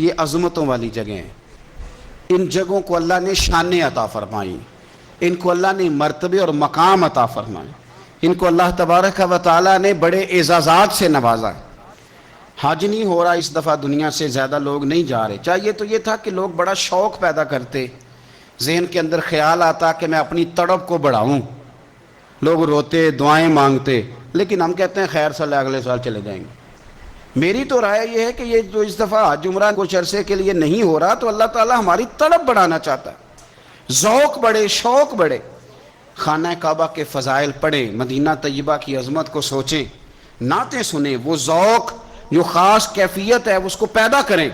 یہ عظمتوں والی جگہیں ہیں. ان جگہوں کو اللہ نے شانیں عطا فرمائی، ان کو اللہ نے مرتبے اور مقام عطا فرمائے، ان کو اللہ تبارک و تعالیٰ نے بڑے اعزازات سے نوازا. حج نہیں ہو رہا اس دفعہ، دنیا سے زیادہ لوگ نہیں جا رہے. چاہیے تو یہ تھا کہ لوگ بڑا شوق پیدا کرتے، ذہن کے اندر خیال آتا کہ میں اپنی تڑپ کو بڑھاؤں، لوگ روتے دعائیں مانگتے، لیکن ہم کہتے ہیں خیر صلی اگلے سال چلے جائیں گے. میری تو رائے یہ ہے کہ یہ جو اس دفعہ حج عمرہ کچھ عرصے کے لیے نہیں ہو رہا، تو اللہ تعالیٰ ہماری تڑپ بڑھانا چاہتا ہے، ذوق بڑھے، شوق بڑھے. خانہ کعبہ کے فضائل پڑھیں، مدینہ طیبہ کی عظمت کو سوچیں، نعتیں سنیں، وہ ذوق جو خاص کیفیت ہے اس کو پیدا کریں.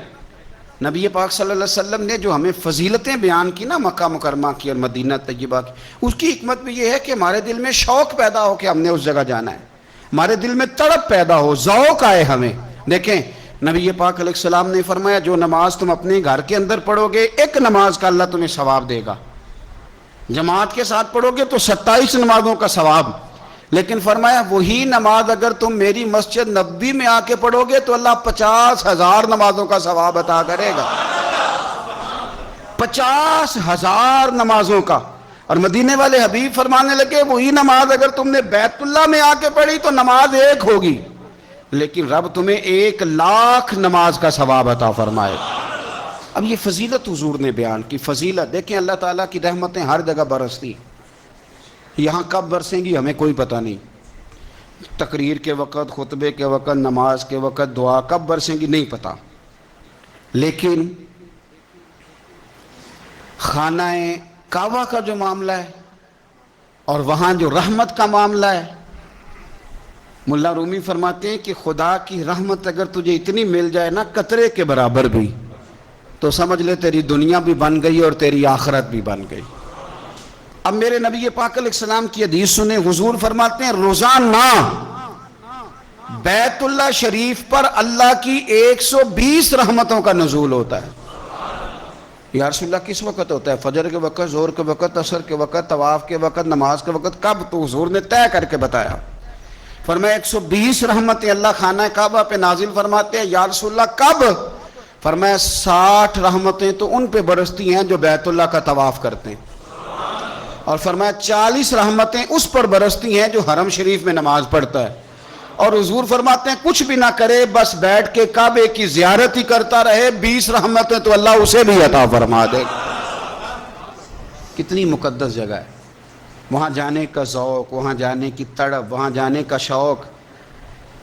نبی پاک صلی اللہ علیہ وسلم نے جو ہمیں فضیلتیں بیان کی نا مکہ مکرمہ کی اور مدینہ طیبہ کی، اس کی حکمت بھی یہ ہے کہ ہمارے دل میں شوق پیدا ہو کہ ہم نے اس جگہ جانا ہے، ہمارے دل میں تڑپ پیدا ہو، ذوق آئے ہمیں. دیکھیں نبی پاک علیہ السلام نے فرمایا جو نماز تم اپنے گھر کے اندر پڑھو گے، ایک نماز کا اللہ تمہیں ثواب دے گا. جماعت کے ساتھ پڑھو گے تو 27 نمازوں کا ثواب. لیکن فرمایا وہی نماز اگر تم میری مسجد نبوی میں آ کے پڑھو گے تو اللہ 50,000 نمازوں کا ثواب عطا کرے گا. 50,000 نمازوں کا. اور مدینے والے حبیب فرمانے لگے وہی نماز اگر تم نے بیت اللہ میں آ کے پڑھی تو نماز ایک ہوگی، لیکن رب تمہیں 1,00,000 نماز کا ثواب عطا فرمائے. اب یہ فضیلت حضور نے بیان کی. فضیلت دیکھیں، اللہ تعالیٰ کی رحمتیں ہر جگہ برستی. یہاں کب برسیں گی ہمیں کوئی پتہ نہیں، تقریر کے وقت، خطبے کے وقت، نماز کے وقت، دعا کب برسیں گی نہیں پتہ. لیکن خانہ کعبہ کا جو معاملہ ہے اور وہاں جو رحمت کا معاملہ ہے، ملا رومی فرماتے ہیں کہ خدا کی رحمت اگر تجھے اتنی مل جائے نا قطرے کے برابر بھی، تو سمجھ لے تیری دنیا بھی بن گئی اور تیری آخرت بھی بن گئی. اب میرے نبی پاک علیہ السلام کی حدیث سنیں. حضور فرماتے ہیں روزانہ بیت اللہ شریف پر اللہ کی 120 رحمتوں کا نزول ہوتا ہے. یا رسول اللہ کس وقت ہوتا ہے؟ فجر کے وقت، ظہر کے وقت، عصر کے وقت، طواف کے وقت، نماز کے وقت. کب؟ تو حضور نے طے کر کے بتایا. فرمایا 120 رحمتیں اللہ خانہ کعبہ پہ نازل فرماتے ہیں. یا رسول اللہ کب؟ فرمایا 60 رحمتیں تو ان پہ برستی ہیں جو بیت اللہ کا طواف کرتے ہیں، اور فرمایا 40 رحمتیں اس پر برستی ہیں جو حرم شریف میں نماز پڑھتا ہے. اور حضور فرماتے ہیں کچھ بھی نہ کرے، بس بیٹھ کے کعبے کی زیارت ہی کرتا رہے، 20 رحمتیں تو اللہ اسے بھی عطا فرما دے. کتنی مقدس جگہ ہے. وہاں جانے کا ذوق، وہاں جانے کی تڑپ، وہاں جانے کا شوق.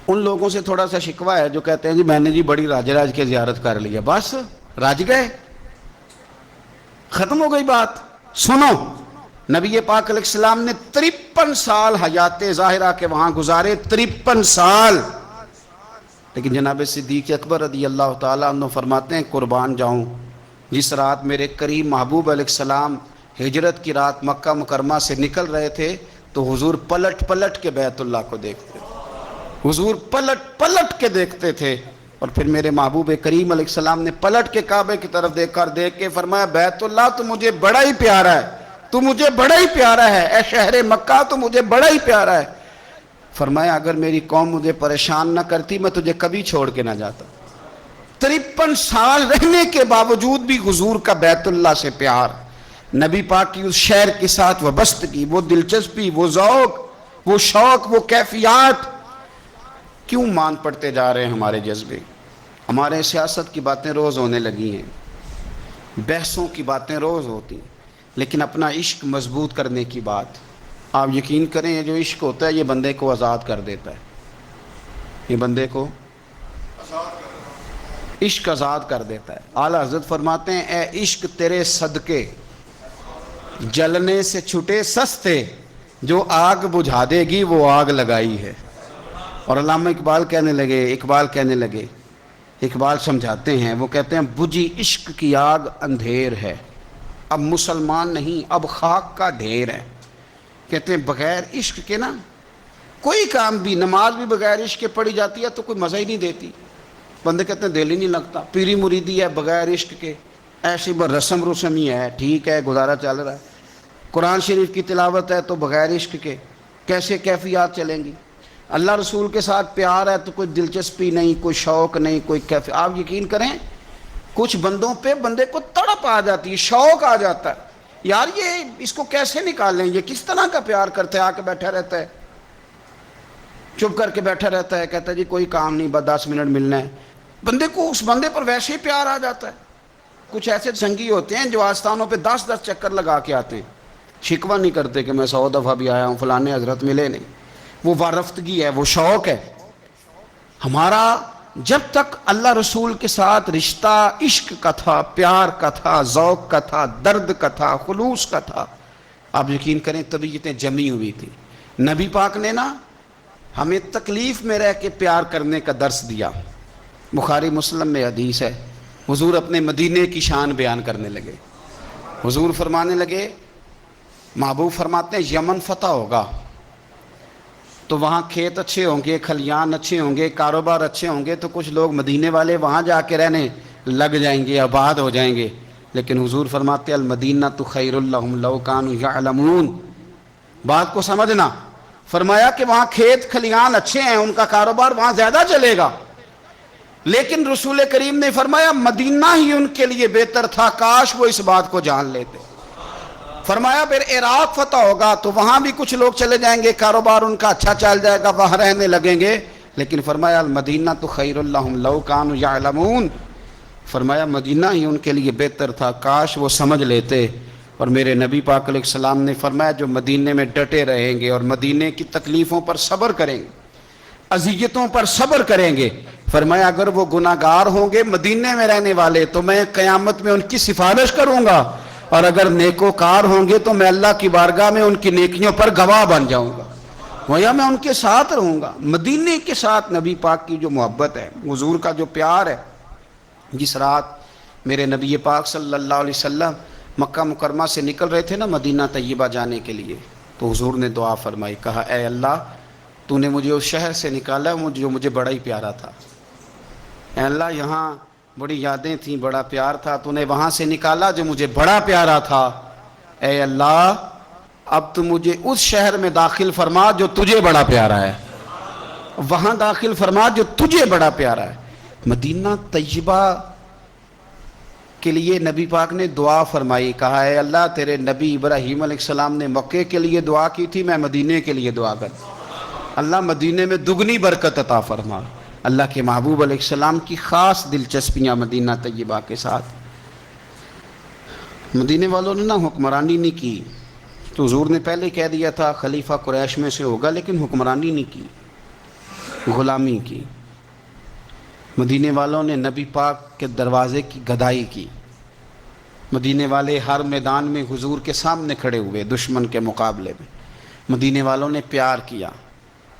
ان لوگوں سے تھوڑا سا شکوہ ہے جو کہتے ہیں جی میں نے جی بڑی راج راج کے زیارت کر لیا، بس راج گئے، ختم ہو گئی بات. سنو، نبی پاک علیہ السلام نے 53 سال حیات ظاہرہ کے وہاں گزارے، 53 سال. لیکن جناب صدیق اکبر رضی اللہ تعالیٰ عنہ فرماتے ہیں قربان جاؤں، جس رات میرے کریم محبوب علیہ السلام ہجرت کی رات مکہ مکرمہ سے نکل رہے تھے تو حضور پلٹ پلٹ کے بیت اللہ کو دیکھتے تھے. حضور پلٹ پلٹ کے دیکھتے تھے. اور پھر میرے محبوب کریم علیہ السلام نے پلٹ کے کعبے کی طرف دیکھ کے فرمایا بیت اللہ تو مجھے بڑا ہی پیارا ہے، تو مجھے بڑا ہی پیارا ہے، اے شہر مکہ تو مجھے بڑا ہی پیارا ہے. فرمایا اگر میری قوم مجھے پریشان نہ کرتی میں تجھے کبھی چھوڑ کے نہ جاتا. 53 سال رہنے کے باوجود بھی حضور کا بیت اللہ سے پیار، نبی پاک کی اس شہر کے ساتھ وابستگی، وہ دلچسپی، وہ ذوق، وہ شوق، وہ کیفیات. کیوں مان پڑتے جا رہے ہیں ہمارے جذبے؟ ہمارے سیاست کی باتیں روز ہونے لگی ہیں، بحثوں کی باتیں روز ہوتی ہیں، لیکن اپنا عشق مضبوط کرنے کی بات، آپ یقین کریں یہ جو عشق ہوتا ہے یہ بندے کو آزاد کر دیتا ہے. یہ بندے کو عشق آزاد کر دیتا ہے. اعلیٰ حضرت فرماتے ہیں اے عشق تیرے صدقے جلنے سے چھٹے سستے، جو آگ بجھا دے گی وہ آگ لگائی ہے. اور علامہ اقبال کہنے لگے، اقبال سمجھاتے ہیں، وہ کہتے ہیں بجھی عشق کی آگ اندھیر ہے، اب مسلمان نہیں اب خاک کا ڈھیر ہے. کہتے ہیں بغیر عشق کے نا کوئی کام بھی، نماز بھی بغیر عشق کے پڑھی جاتی ہے تو کوئی مزہ ہی نہیں دیتی. بندے کہتے ہیں دل ہی نہیں لگتا. پیری مریدی ہے بغیر عشق کے ایسی رسم ہی ہے، ٹھیک ہے گزارا چل رہا ہے. قرآن شریف کی تلاوت ہے تو بغیر عشق کے کیسے کیفیات چلیں گی؟ اللہ رسول کے ساتھ پیار ہے تو کوئی دلچسپی نہیں، کوئی شوق نہیں، کوئی آپ یقین کریں کچھ بندوں پہ بندے کو تڑپ آ جاتی ہے، شوق آ جاتا ہے، یار یہ اس کو کیسے نکالیں، یہ کس طرح کا پیار کرتا ہے، آ کے بیٹھا رہتا ہے، چپ کر کے بیٹھا رہتا ہے، کہتا ہے جی کوئی کام نہیں، بس 10 منٹ ملنا ہے، بندے کو اس بندے پر ویسے ہی پیار آ جاتا ہے۔ کچھ ایسے سنگی ہوتے ہیں جو آستانوں پہ 10 چکر لگا کے آتے ہیں، شکوہ نہیں کرتے کہ میں 100 دفعہ بھی آیا ہوں، فلانے حضرت ملے نہیں، وہ وارفتگی ہے، وہ شوق ہے۔ ہمارا جب تک اللہ رسول کے ساتھ رشتہ عشق کا تھا، پیار کا تھا، ذوق کا تھا، درد کا تھا، خلوص کا تھا، آپ یقین کریں طبیعتیں جمی ہوئی تھی۔ نبی پاک نے نا ہمیں تکلیف میں رہ کے پیار کرنے کا درس دیا۔ بخاری مسلم میں حدیث ہے، حضور اپنے مدینے کی شان بیان کرنے لگے۔ حضور فرمانے لگے، محبوب فرماتے ہیں یمن فتح ہوگا تو وہاں کھیت اچھے ہوں گے، کھلیان اچھے ہوں گے، کاروبار اچھے ہوں گے، تو کچھ لوگ مدینے والے وہاں جا کے رہنے لگ جائیں گے، آباد ہو جائیں گے۔ لیکن حضور فرماتے ہیں المدینہ تو خیر لہم لو کانوا یعلمون، بات کو سمجھنا، فرمایا کہ وہاں کھیت کھلیان اچھے ہیں، ان کا کاروبار وہاں زیادہ چلے گا، لیکن رسول کریم نے فرمایا مدینہ ہی ان کے لیے بہتر تھا، کاش وہ اس بات کو جان لیتے۔ فرمایا پھر عراق فتح ہوگا تو وہاں بھی کچھ لوگ چلے جائیں گے، کاروبار ان کا اچھا چل جائے گا، وہاں رہنے لگیں گے، لیکن فرمایا المدینہ تو خیر لہم لو کانوا یعلمون، فرمایا مدینہ ہی ان کے لیے بہتر تھا، کاش وہ سمجھ لیتے۔ اور میرے نبی پاک علیہ السلام نے فرمایا جو مدینے میں ڈٹے رہیں گے اور مدینے کی تکلیفوں پر صبر کریں گے، اذیتوں پر صبر کریں گے، فرمایا اگر وہ گناہگار ہوں گے مدینے میں رہنے والے تو میں قیامت میں ان کی سفارش کروں گا، اور اگر نیکوکار ہوں گے تو میں اللہ کی بارگاہ میں ان کی نیکیوں پر گواہ بن جاؤں گا، گویا میں ان کے ساتھ رہوں گا۔ مدینے کے ساتھ نبی پاک کی جو محبت ہے، حضور کا جو پیار ہے، جس رات میرے نبی پاک صلی اللہ علیہ وسلم مکہ مکرمہ سے نکل رہے تھے نا مدینہ طیبہ جانے کے لیے، تو حضور نے دعا فرمائی، کہا اے اللہ تو نے مجھے اس شہر سے نکالا جو مجھے بڑا ہی پیارا تھا، اے اللہ یہاں بڑی یادیں تھیں، بڑا پیار تھا، تو نے وہاں سے نکالا جو مجھے بڑا پیارا تھا، اے اللہ اب تو مجھے اس شہر میں داخل فرما جو تجھے بڑا پیارا ہے، وہاں داخل فرما جو تجھے بڑا پیارا ہے۔ مدینہ طیبہ کے لیے نبی پاک نے دعا فرمائی، کہا اے اللہ تیرے نبی ابراہیم علیہ السلام نے مکے کے لیے دعا کی تھی، میں مدینے کے لیے دعا کرتا ہوں، اللہ مدینے میں دگنی برکت عطا فرما۔ اللہ کے محبوب علیہ السلام کی خاص دلچسپیاں مدینہ طیبہ کے ساتھ۔ مدینے والوں نے نہ حکمرانی نہیں کی، تو حضور نے پہلے کہہ دیا تھا خلیفہ قریش میں سے ہوگا، لیکن حکمرانی نہیں کی، غلامی کی۔ مدینے والوں نے نبی پاک کے دروازے کی گدائی کی، مدینے والے ہر میدان میں حضور کے سامنے کھڑے ہوئے دشمن کے مقابلے میں، مدینے والوں نے پیار کیا۔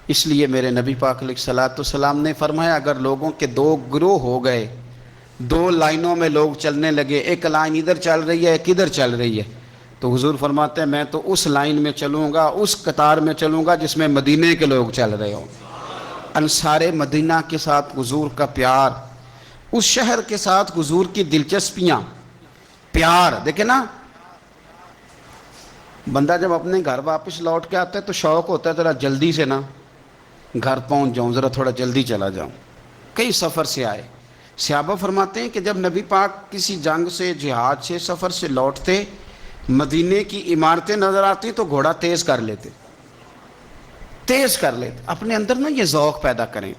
اس لیے میرے نبی پاک علیہ الصلوۃ والسلام نے فرمایا اگر لوگوں کے 2 گروہ ہو گئے، 2 لائنوں میں لوگ چلنے لگے، ایک لائن ادھر چل رہی ہے ایک ادھر چل رہی ہے، تو حضور فرماتے ہیں میں تو اس لائن میں چلوں گا، اس قطار میں چلوں گا جس میں مدینے کے لوگ چل رہے ہوں۔ انصار مدینہ کے ساتھ حضور کا پیار، اس شہر کے ساتھ حضور کی دلچسپیاں، پیار، دیکھیں نا بندہ جب اپنے گھر واپس لوٹ کے آتا ہے تو شوق ہوتا ہے ذرا جلدی سے نا گھر پہنچ جاؤں، ذرا تھوڑا جلدی چلا جاؤں، کئی سفر سے آئے۔ صحابہ فرماتے ہیں کہ جب نبی پاک کسی جنگ سے، جہاد سے، سفر سے لوٹتے، مدینے کی عمارتیں نظر آتی تو گھوڑا تیز کر لیتے، اپنے اندر نا یہ ذوق پیدا کریں،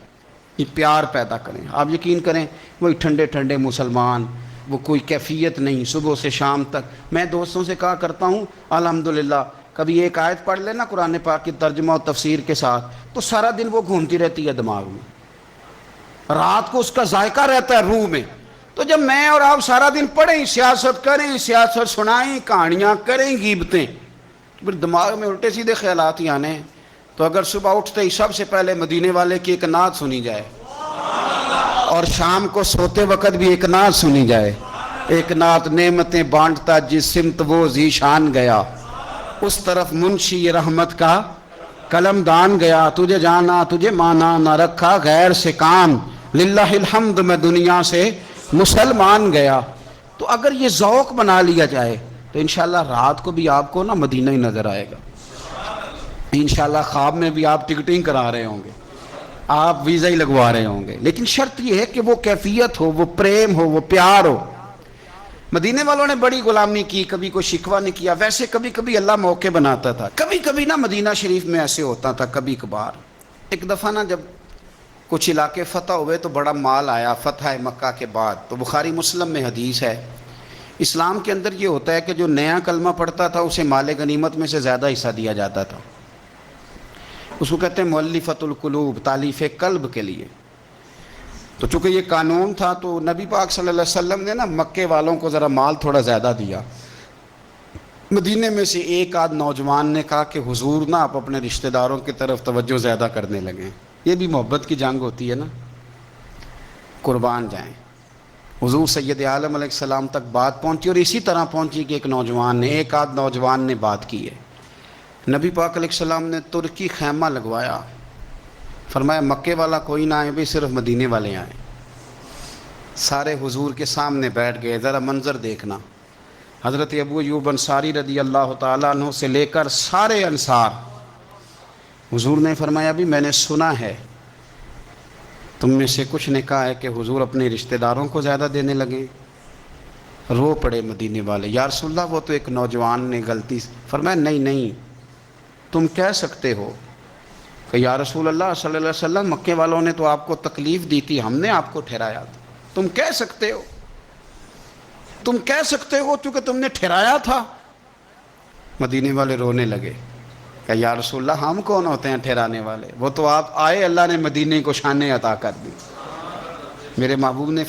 یہ پیار پیدا کریں۔ آپ یقین کریں وہی ٹھنڈے ٹھنڈے مسلمان، وہ کوئی کیفیت نہیں، صبح سے شام تک۔ میں دوستوں سے کہا کرتا ہوں الحمدللہ کبھی ایک آیت پڑھ لینا قرآن پاک کی ترجمہ و تفسیر کے ساتھ تو سارا دن وہ گھومتی رہتی ہے دماغ میں، رات کو اس کا ذائقہ رہتا ہے روح میں۔ تو جب میں اور آپ سارا دن پڑھیں، سیاست کریں، سیاست سنائیں، کہانیاں کریں، غیبتیں، پھر دماغ میں الٹے سیدھے خیالات ہی آنے ہیں۔ تو اگر صبح اٹھتے ہی سب سے پہلے مدینے والے کی ایک نعت سنی جائے، اور شام کو سوتے وقت بھی ایک نعت سنی جائے، ایک نعت نعمتیں بانٹتا جس سمت وہ ذیشان گیا، اس طرف منشی رحمت کا قلم دان گیا، تجھے جانا تجھے مانا نہ رکھا غیر سے کام، للہ الحمد میں دنیا سے مسلمان گیا۔ تو اگر یہ ذوق بنا لیا جائے تو انشاءاللہ رات کو بھی آپ کو نا مدینہ ہی نظر آئے گا، انشاءاللہ خواب میں بھی آپ ٹکٹنگ کرا رہے ہوں گے، آپ ویزا ہی لگوا رہے ہوں گے، لیکن شرط یہ ہے کہ وہ کیفیت ہو، وہ پریم ہو، وہ پیار ہو۔ مدینے والوں نے بڑی غلامی کی، کبھی کوئی شکوہ نہیں کیا، ویسے کبھی کبھی اللہ موقع بناتا تھا، کبھی کبھی نا مدینہ شریف میں ایسے ہوتا تھا کبھی کبھار۔ ایک دفعہ نا جب کچھ علاقے فتح ہوئے تو بڑا مال آیا فتح مکہ کے بعد، تو بخاری مسلم میں حدیث ہے، اسلام کے اندر یہ ہوتا ہے کہ جو نیا کلمہ پڑھتا تھا اسے مال غنیمت میں سے زیادہ حصہ دیا جاتا تھا، اس کو کہتے ہیں مؤلفۃ القلوب، تالیف قلب کے لیے۔ تو چونکہ یہ قانون تھا تو نبی پاک صلی اللہ علیہ وسلم نے نا مکے والوں کو ذرا مال تھوڑا زیادہ دیا۔ مدینے میں سے ایک آدھ نوجوان نے کہا کہ حضور نا آپ اپنے رشتہ داروں کی طرف توجہ زیادہ کرنے لگیں، یہ بھی محبت کی جنگ ہوتی ہے نا، قربان جائیں۔ حضور سید عالم علیہ السلام تک بات پہنچی، اور اسی طرح پہنچی کہ ایک آدھ نوجوان نے بات کی ہے۔ نبی پاک علیہ السلام نے ترکی خیمہ لگوایا، فرمایا مکے والا کوئی نہ آئے بھی، صرف مدینے والے آئیں۔ سارے حضور کے سامنے بیٹھ گئے، ذرا منظر دیکھنا، حضرت ابو ایوب انصاری رضی اللہ تعالیٰ عنہ سے لے کر سارے انصار۔ حضور نے فرمایا بھی میں نے سنا ہے تم میں سے کچھ نے کہا ہے کہ حضور اپنے رشتہ داروں کو زیادہ دینے لگے۔ رو پڑے مدینے والے، یا رسول اللہ وہ تو ایک نوجوان نے غلطی سے۔ فرمایا نہیں تم کہہ سکتے ہو کہ یا رسول اللہ صلی اللہ علیہ وسلم مکے والوں نے تو آپ کو تکلیف دی تھی، ہم نے آپ کو ٹھہرایا تھا۔ تم کہہ سکتے ہو چونکہ تم نے ٹھہرایا تھا۔ مدینے والے رونے لگے کہ یا رسول اللہ ہم کون ہوتے ہیں ٹھہرانے والے، وہ تو آپ آئے، اللہ نے مدینے کو شانیں عطا کر دی۔ میرے محبوب نے